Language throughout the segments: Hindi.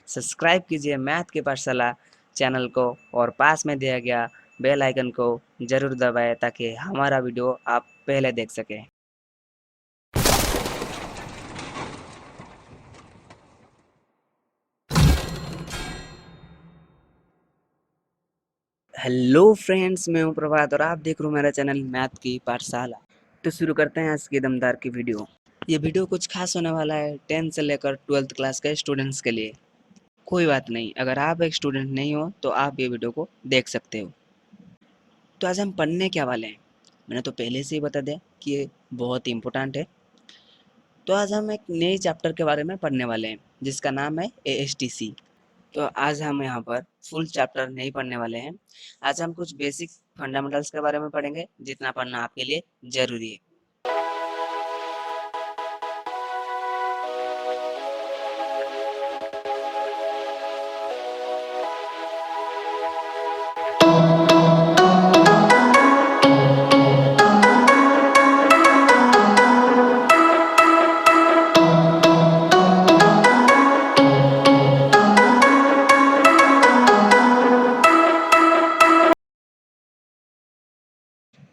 सब्सक्राइब कीजिए मैथ की पाठशाला चैनल को और पास में दिया गया बेल आइकन को जरूर दबाएं ताकि हमारा वीडियो आप पहले देख सकें। हेलो फ्रेंड्स, मैं हूं प्रभात और आप देख रहे हो मेरा चैनल मैथ की पाठशाला। तो शुरू करते हैं आज की दमदार की वीडियो। ये वीडियो कुछ खास होने वाला है 10th से लेकर 12th क्लास के स्टूडेंट्स के लिए। कोई बात नहीं, अगर आप एक स्टूडेंट नहीं हो तो आप ये वीडियो को देख सकते हो। तो आज हम पढ़ने क्या वाले हैं, मैंने तो पहले से ही बता दिया कि ये बहुत ही इम्पोर्टेंट है। तो आज हम एक नए चैप्टर के बारे में पढ़ने वाले हैं जिसका नाम है ASTC। तो आज हम यहाँ पर फुल चैप्टर नहीं पढ़ने वाले हैं। आज हम कुछ बेसिक फंडामेंटल्स के बारे में पढ़ेंगे जितना पढ़ना आपके लिए जरूरी है।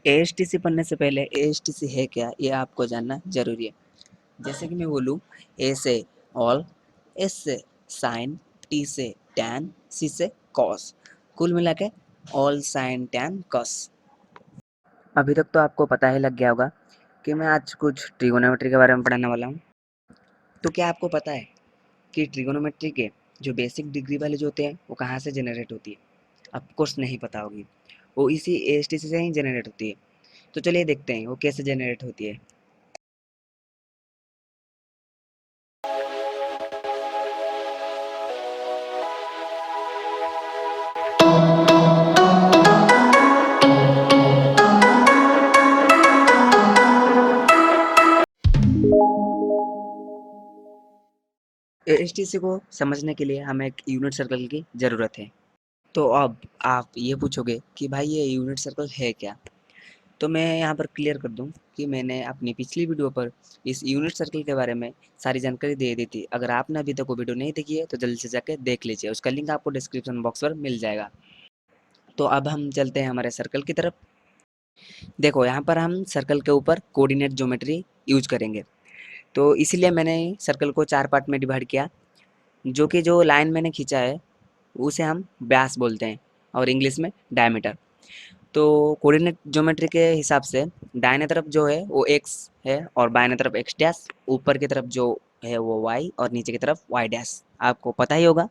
ASTC पढ़ने से पहले ASTC है क्या ये आपको जानना जरूरी है। जैसे कि मैं बोलूँ, A से ऑल, S से साइन, T से टैन, C से कॉस, कुल मिला के ऑल साइन टैन कॉस। अभी तक तो आपको पता ही लग गया होगा कि मैं आज कुछ ट्रिगोनोमेट्री के बारे में पढ़ाने वाला हूँ। तो क्या आपको पता है कि ट्रिगोनोमेट्री के जो बेसिक डिग्री वाले जो होते हैं वो कहाँ से जनरेट होती है? ऑफकोर्स नहीं पता होगी, वो इसी ASTC से ही जनरेट होती है। तो चलिए देखते हैं वो कैसे जनरेट होती है। ASTC को समझने के लिए हमें एक यूनिट सर्कल की ज़रूरत है। तो अब आप ये पूछोगे कि भाई ये यूनिट सर्कल है क्या? तो मैं यहाँ पर क्लियर कर दूँ कि मैंने अपनी पिछली वीडियो पर इस यूनिट सर्कल के बारे में सारी जानकारी दे दी थी। अगर आपने अभी तक वो वीडियो नहीं देखी है तो जल्दी से जाके देख लीजिए, उसका लिंक आपको डिस्क्रिप्शन बॉक्स पर मिल जाएगा। तो अब हम चलते हैं हमारे सर्कल की तरफ। देखो, यहाँ पर हम सर्कल के ऊपर कोऑर्डिनेट ज्योमेट्री यूज करेंगे। तो इसीलिए मैंने सर्कल को 4 पार्ट में डिवाइड किया। जो लाइन मैंने खींचा है उसे हम व्यास बोलते हैं और इंग्लिश में डायमीटर। तो कोऑर्डिनेट ज्योमेट्री के हिसाब से दाहिने तरफ जो है वो x है और बाएं तरफ x डैश, ऊपर की तरफ जो है वो y और नीचे की तरफ y डैश। आपको पता ही होगा।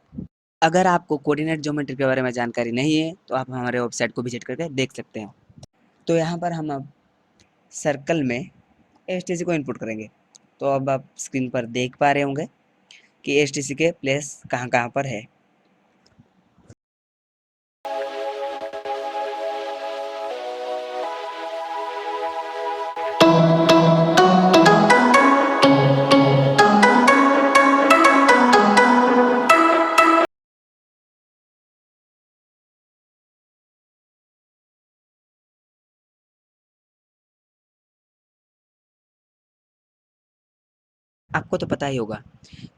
अगर आपको कोऑर्डिनेट ज्योमेट्री के बारे में जानकारी नहीं है तो आप हमारे वेबसाइट को विजिट करके देख सकते हैं। तो यहाँ पर हम अब सर्कल में ASTC को इनपुट करेंगे। तो अब आप स्क्रीन पर देख पा रहे होंगे कि ASTC के प्लेस कहाँ कहाँ पर है। आपको तो पता ही होगा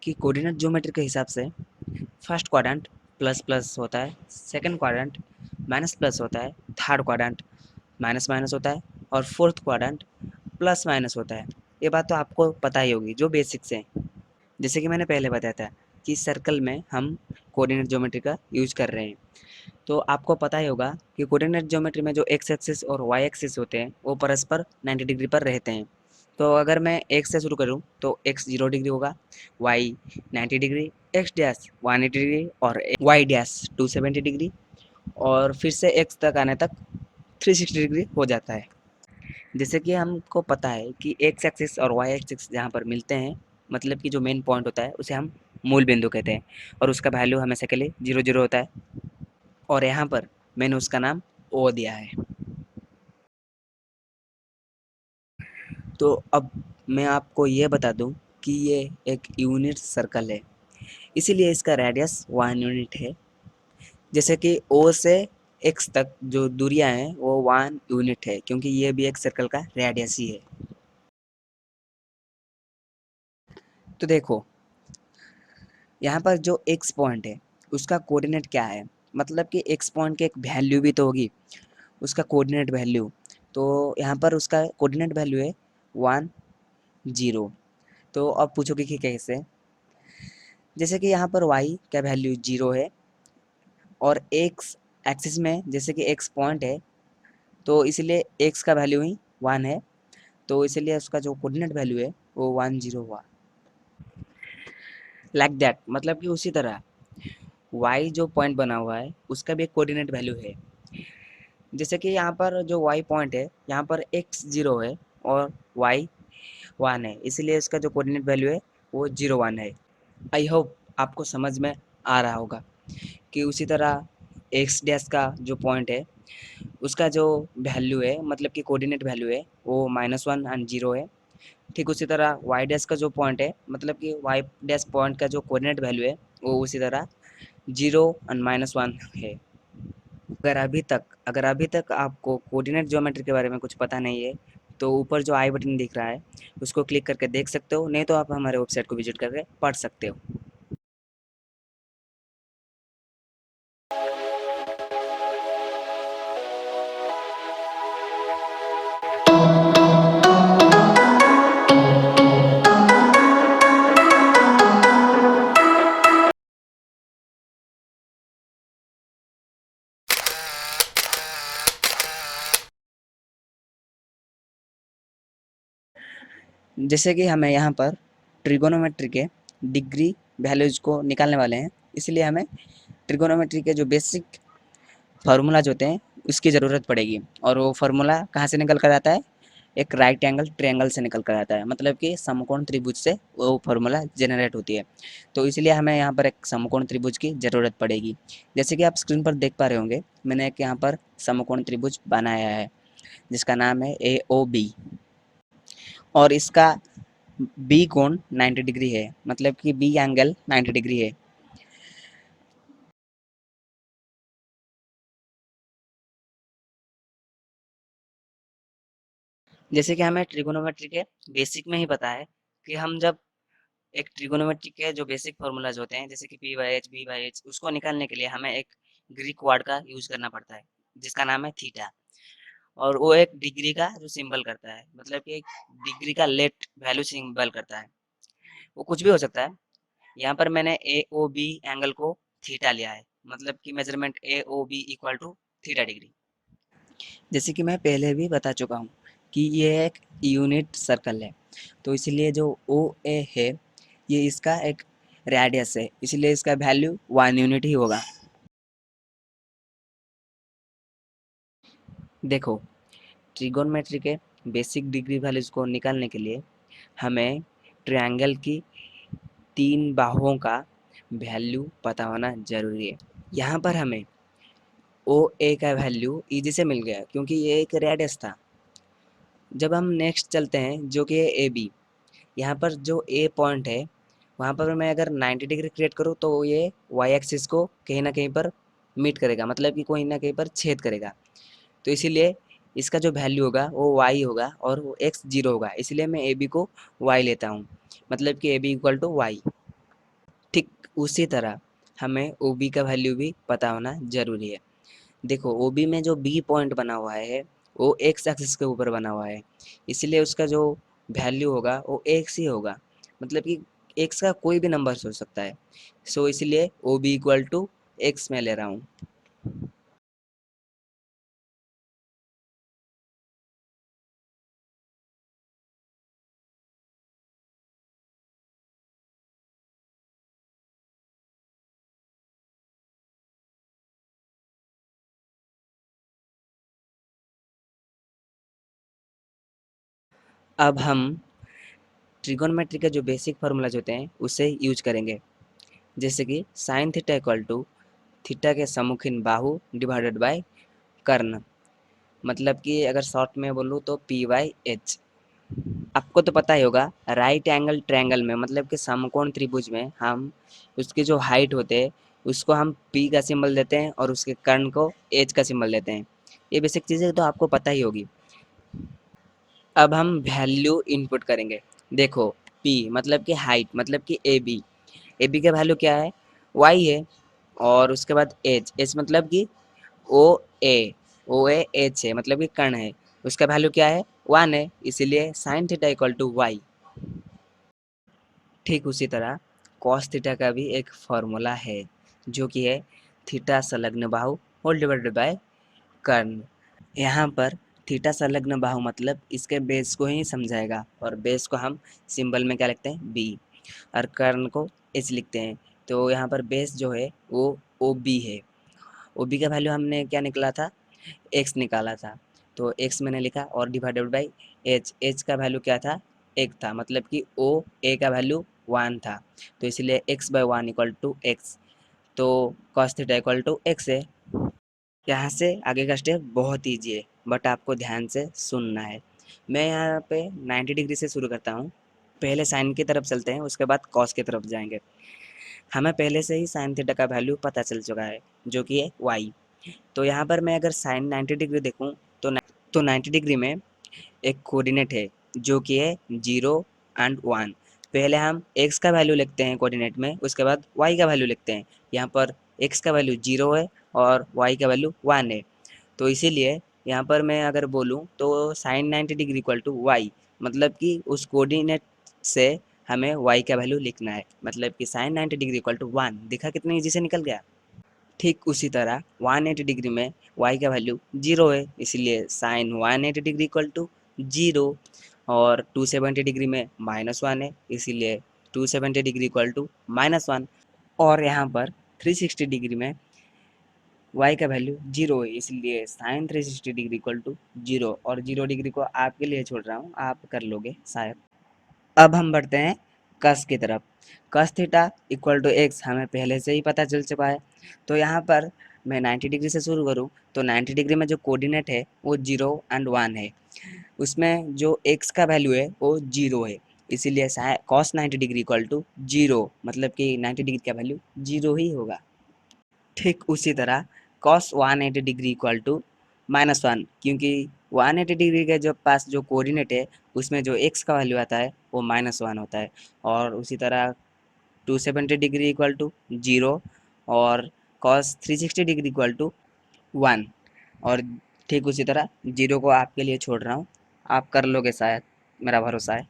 कि कोऑर्डिनेट ज्योमेट्री के हिसाब से फर्स्ट क्वाड्रेंट प्लस प्लस होता है, सेकंड क्वाड्रेंट माइनस प्लस होता है, थर्ड क्वाड्रेंट माइनस माइनस होता है और फोर्थ क्वाड्रेंट प्लस माइनस होता है। ये बात तो आपको पता ही होगी जो बेसिक्स हैं। जैसे कि मैंने पहले बताया था कि सर्कल में हम कोऑर्डिनेट ज्योमेट्री का यूज कर रहे हैं। तो आपको पता ही होगा कि कोऑर्डिनेट ज्योमेट्री में जो एक्स एक्सिस और वाई एक्सिस होते हैं वो परस्पर 90 डिग्री पर रहते हैं। तो अगर मैं एक्स से शुरू करूं तो एक्स 0 डिग्री होगा, y 90 degree, x dash 180 degree और वाई डैश 270 डिग्री और फिर से एक्स तक आने तक 360 डिग्री हो जाता है। जैसे कि हमको पता है कि एक्स एक्सिस और वाई एक्सिस जहाँ पर मिलते हैं, मतलब कि जो मेन पॉइंट होता है उसे हम मूल बिंदु कहते हैं और उसका वैल्यू हमेशा के लिए 0 0 होता है। और यहाँ पर मैंने उसका नाम ओ दिया है। तो अब मैं आपको ये बता दूं कि ये एक यूनिट सर्कल है, इसीलिए इसका रेडियस 1 यूनिट है। जैसे कि ओ से एक्स तक जो दूरियां हैं वो 1 यूनिट है, क्योंकि ये भी एक सर्कल का रेडियस ही है। तो देखो, यहाँ पर जो एक्स पॉइंट है उसका कोऑर्डिनेट क्या है, मतलब कि एक्स पॉइंट की एक वैल्यू भी तो होगी, उसका कोऑर्डिनेट वैल्यू। तो यहाँ पर उसका कोऑर्डिनेट वैल्यू है 1 0। तो अब पूछोगे कि कैसे, जैसे कि यहाँ पर y का वैल्यू 0 है और x एक्सिस में जैसे कि x पॉइंट है, तो इसलिए x का वैल्यू ही 1 है, तो इसलिए उसका जो कोऑर्डिनेट वैल्यू है वो 1 0 हुआ। लाइक दैट, मतलब कि उसी तरह y जो पॉइंट बना हुआ है उसका भी एक कोऑर्डिनेट वैल्यू है। जैसे कि यहाँ पर जो y पॉइंट है यहाँ पर x 0 है और y 1 है, इसलिए इसका जो कोऑर्डिनेट वैल्यू है वो 0 1 है। आई होप आपको समझ में आ रहा होगा कि उसी तरह एक्स डैश का जो पॉइंट है उसका जो वैल्यू है, मतलब कि कोऑर्डिनेट वैल्यू है वो -1 एंड 0 है। ठीक उसी तरह वाई डैश का जो पॉइंट है, मतलब कि वाई डैश पॉइंट का जो कोऑर्डिनेट वैल्यू है वो उसी तरह 0 एंड -1 है। अगर अभी तक आपको कोऑर्डिनेट ज्योमेट्री के बारे में कुछ पता नहीं है तो ऊपर जो आई बटन दिख रहा है उसको क्लिक करके देख सकते हो, नहीं तो आप हमारे वेबसाइट को विजिट करके पढ़ सकते हो। जैसे कि हमें यहाँ पर ट्रिगोनोमेट्री के डिग्री वैल्यूज को निकालने वाले हैं, इसलिए हमें ट्रिगोनोमेट्री के जो बेसिक फार्मूलाज होते हैं उसकी ज़रूरत पड़ेगी। और वो फार्मूला कहाँ से निकल कर आता है, एक राइट एंगल ट्रायंगल से निकल कर आता है, मतलब कि समकोण त्रिभुज से वो फार्मूला जनरेट होती है। तो इसलिए हमें यहाँ पर एक समकोण त्रिभुज की ज़रूरत पड़ेगी। जैसे कि आप स्क्रीन पर देख पा रहे होंगे, मैंने एक यहाँ पर समकोण त्रिभुज बनाया है जिसका नाम है AOB, और इसका बी कोण 90 डिग्री है, मतलब कि बी एंगल 90 डिग्री है। जैसे कि हमें ट्रिगोनोमेट्री के बेसिक में ही पता है कि हम जब एक ट्रिगोनोमेट्री के जो बेसिक फार्मूलाज होते हैं जैसे कि p by h b by h, उसको निकालने के लिए हमें एक ग्रीक वर्ड का यूज करना पड़ता है जिसका नाम है थीटा। और वो एक डिग्री का जो सिंबल करता है, मतलब कि एक डिग्री का लेट वैल्यू सिंबल करता है। वो कुछ भी हो सकता है। यहाँ पर मैंने ए ओ बी एंगल को थीटा लिया है, मतलब कि measurement A O B equal to theta degree. जैसे कि मैं पहले भी बता चुका हूँ कि ये एक यूनिट सर्कल है, तो इसलिए जो ओ ए है ये इसका एक रेडियस है, इसलिए इसका वैल्यू 1 यूनिट ही होगा। देखो, ट्रिगोनमेट्री के बेसिक डिग्री वैल्यूज को निकालने के लिए हमें ट्रायंगल की 3 बाहुओं का वैल्यू पता होना ज़रूरी है। यहाँ पर हमें ओ ए का वैल्यू इजी से मिल गया क्योंकि ये एक रेडियस था। जब हम नेक्स्ट चलते हैं जो कि है ए बी, यहाँ पर जो ए पॉइंट है वहाँ पर मैं अगर 90 डिग्री क्रिएट करूँ तो ये वाई एक्सिस को कहीं ना कहीं पर मीट करेगा, मतलब कि कहीं ना कहीं पर छेद करेगा। तो इसीलिए इसका जो वैल्यू होगा वो वाई होगा और वो एक्स 0 होगा, इसलिए मैं ए बी को वाई लेता हूँ, मतलब कि A B equal to y. ठीक उसी तरह हमें ओ बी का वैल्यू भी पता होना ज़रूरी है। देखो ओ बी में जो बी पॉइंट बना हुआ है वो एक्स एक्सिस के ऊपर बना हुआ है, इसलिए उसका जो वैल्यू होगा वो एक्स ही होगा, मतलब कि एक्स का कोई भी नंबर हो सकता है। सो इसलिए O B equal to x मैं ले रहा हूँ। अब हम ट्रिगोनोमेट्री के जो बेसिक फार्मूलाज होते हैं उसे यूज करेंगे, जैसे कि sine theta equal to theta के सम्मुखीन बाहु डिवाइडेड बाय कर्ण, मतलब कि अगर शॉर्ट में बोलूँ तो पी बाई एच। आपको तो पता ही होगा राइट एंगल ट्रायंगल में, मतलब कि समकोण त्रिभुज में हम उसके जो हाइट होते हैं उसको हम पी का सिंबल देते हैं और उसके कर्ण को एच का सिंबल देते हैं। ये बेसिक चीज़ें तो आपको पता ही होगी। अब हम वैल्यू इनपुट करेंगे। देखो पी मतलब कि हाइट, मतलब कि ए बी, ए बी का वैल्यू क्या है, वाई है। और उसके बाद एच, एच मतलब कि ओ ए, ओ ए एच है मतलब कि कर्ण है, उसका वैल्यू क्या है, 1 है, इसीलिए sine theta equal to y. ठीक उसी तरह कॉस थीटा का भी एक फॉर्मूला है जो कि है थीटा संलग्न बाहु होल डिवाइडेड बाय कर्ण। यहाँ पर थीटा संलग्न बाहु मतलब इसके बेस को ही समझाएगा, और बेस को हम सिंबल में क्या लिखते हैं, बी, और कर्ण को एच लिखते हैं। तो यहाँ पर बेस जो है वो ओ बी है। ओ बी का वैल्यू हमने क्या निकला था, एक्स निकाला था, तो एक्स मैंने लिखा और डिवाइडेड बाई एच, एच का वैल्यू क्या था, एक था, मतलब कि ओ ए का वैल्यू 1 था, तो इसलिए x by 1 equal to x, तो cos theta equal to x है। यहाँ से आगे का स्टेप बहुत ईजी है, बट आपको ध्यान से सुनना है। मैं यहाँ पे 90 डिग्री से शुरू करता हूँ, पहले साइन की तरफ चलते हैं, उसके बाद कॉस की तरफ जाएंगे। हमें पहले से ही साइन थीटा का वैल्यू पता चल चुका है जो कि है वाई। तो यहाँ पर मैं अगर साइन 90 डिग्री देखूँ तो 90 डिग्री में एक कोऑर्डिनेट है जो कि है 0 एंड 1। पहले हम x का वैल्यू लिखते हैं कोऑर्डिनेट में, उसके बाद y का वैल्यू लिखते हैं। यहाँ पर x का वैल्यू 0 है और y का वैल्यू 1 है, तो इसीलिए यहाँ पर मैं अगर बोलूँ तो sine 90 degree equal to y, मतलब कि उस कोऑर्डिनेट से हमें y का वैल्यू लिखना है, मतलब कि साइन 90 डिग्री इक्वल टू 1। दिखा कितनी ईजी से निकल गया। ठीक उसी तरह 180 डिग्री में y का वैल्यू 0 है, इसलिए साइन 180 डिग्री इक्वल टू 0, और 270 डिग्री में -1 है, इसीलिए 270 डिग्री इक्वल टू -1, और यहाँ पर 360 डिग्री में y का वैल्यू 0 है, इसलिए साइन 360 डिग्री इक्वल टू 0, और 0 डिग्री को आपके लिए छोड़ रहा हूँ, आप कर लोगे शायद। अब हम बढ़ते हैं कस की तरफ। Cos theta equal to x हमें पहले से ही पता चल चुका है, तो यहाँ पर मैं 90 डिग्री से शुरू करूँ तो 90 डिग्री में जो कोऑर्डिनेट है वो 0 एंड 1 है, उसमें जो एक्स का वैल्यू है वो 0 है, इसीलिए कॉस 90 डिग्री इक्वल टू 0, मतलब कि 90 डिग्री का वैल्यू 0 ही होगा। ठीक उसी तरह कॉस 180 डिग्री इक्वल टू -1, क्योंकि 180 डिग्री के जो पास जो कोऑर्डिनेट है उसमें जो एक्स का वैल्यू आता है वो -1 होता है, और उसी तरह 270 डिग्री इक्वल टू 0, और कॉस 360 डिग्री इक्वल टू 1, और ठीक उसी तरह 0 को आपके लिए छोड़ रहा हूँ, आप कर लोगे शायद, मेरा भरोसा है।